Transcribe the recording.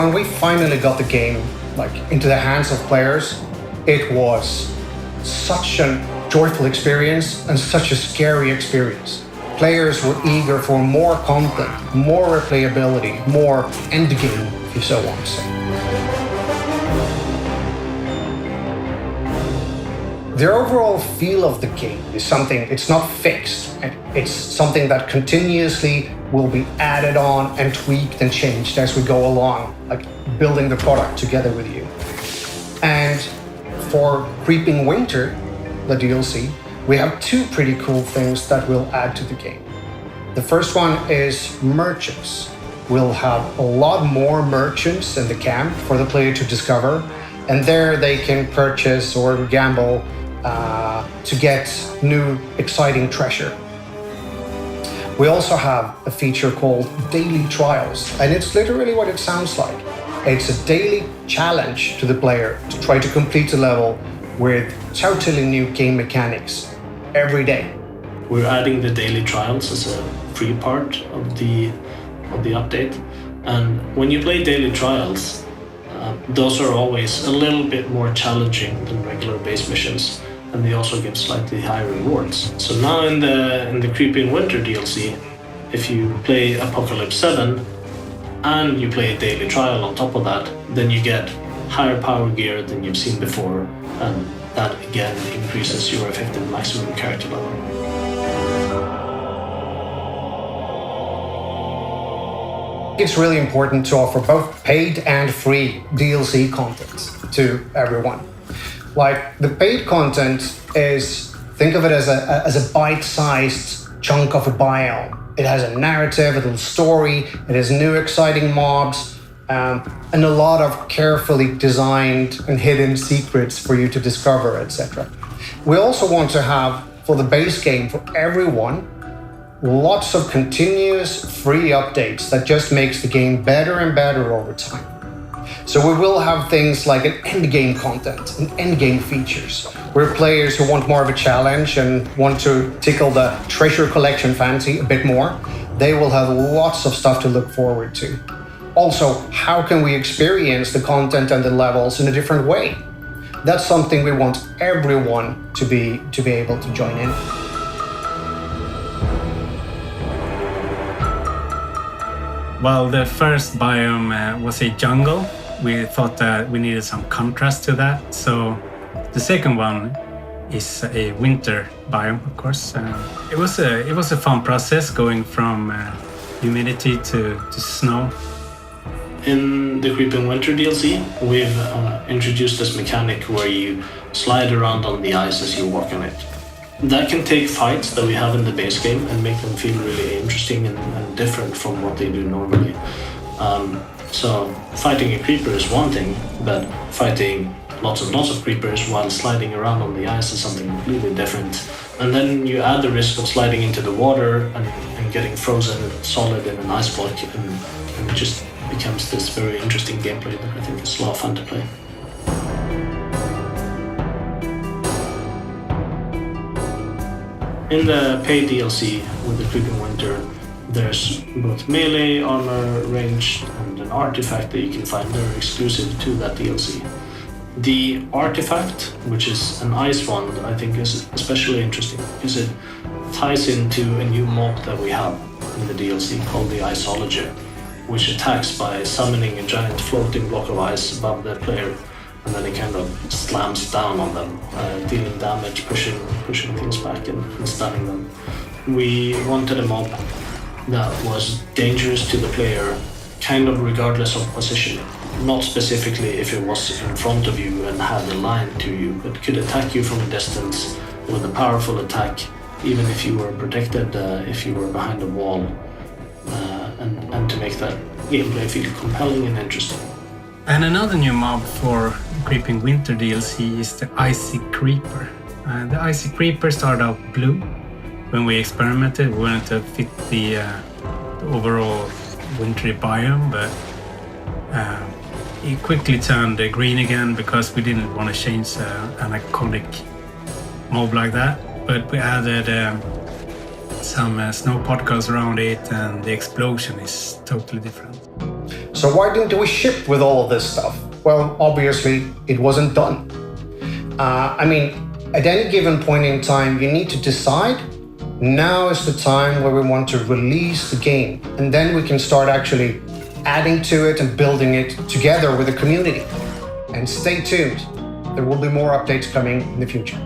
when we finally got the game into the hands of players, it was such a joyful experience and such a scary experience. Players were eager for more content, more replayability, more endgame, if you so want to say. The overall feel of the game is something, it's not fixed. It's something that continuously will be added on and tweaked and changed as we go along, like building the product together with you. And for Creeping Winter, the DLC, we have two pretty cool things that we'll add to the game. The first one is merchants. We'll have a lot more merchants in the camp for the player to discover, and there they can purchase or gamble to get new exciting treasure. We also have a feature called Daily Trials, and it's literally what it sounds like. It's a daily challenge to the player to try to complete the level with totally new game mechanics every day. We're adding the Daily Trials as a free part of the update, and when you play Daily Trials, those are always a little bit more challenging than regular base missions, and they also give slightly higher rewards. So now in the Creeping Winter DLC, if you play Apocalypse 7 and you play a daily trial on top of that, then you get higher power gear than you've seen before, and that again increases your effective maximum character level. It's really important to offer both paid and free DLC content to everyone. Like, the paid content is, think of it as a bite-sized chunk of a biome. It has a narrative, a little story, it has new exciting mobs, and a lot of carefully designed and hidden secrets for you to discover, etc. We also want to have, for the base game, for everyone, lots of continuous free updates that just makes the game better and better over time. So we will have things like an endgame content and endgame features, where players who want more of a challenge and want to tickle the treasure collection fancy a bit more, they will have lots of stuff to look forward to. Also, how can we experience the content and the levels in a different way? That's something we want everyone to be able to join in. Well, the first biome was a jungle. We thought that we needed some contrast to that. So the second one is a winter biome, of course. It was a fun process going from humidity to snow. In the Creeping Winter DLC, we've introduced this mechanic where you slide around on the ice as you walk on it. That can take fights that we have in the base game and make them feel really interesting and different from what they do normally. So fighting a creeper is one thing, but fighting lots and lots of creepers while sliding around on the ice is something completely different. And then you add the risk of sliding into the water and getting frozen solid in an ice block, and it just becomes this very interesting gameplay that I think is a lot of fun to play. In the paid DLC with the Creeping Winter, there's both melee, armor, ranged, and an artifact that you can find that are exclusive to that DLC. The artifact, which is an ice wand, I think is especially interesting because it ties into a new mob that we have in the DLC called the Iceology, which attacks by summoning a giant floating block of ice above the player, and then it kind of slams down on them, dealing damage, pushing things back and stunning them. We wanted a mob that was dangerous to the player, kind of regardless of position. Not specifically if it was in front of you and had a line to you, but could attack you from a distance with a powerful attack, even if you were protected, if you were behind a wall, and to make that gameplay feel compelling and interesting. And another new mob for Creeping Winter DLC is the Icy Creeper. The Icy Creeper started out blue. When we experimented, we wanted to fit the overall wintry biome, but it quickly turned green again because we didn't want to change an iconic mob like that. But we added some snow particles around it, and the explosion is totally different. So why didn't we ship with all of this stuff? Well, obviously, it wasn't done. At any given point in time, you need to decide, now is the time where we want to release the game. And then we can start actually adding to it and building it together with the community. And stay tuned. There will be more updates coming in the future.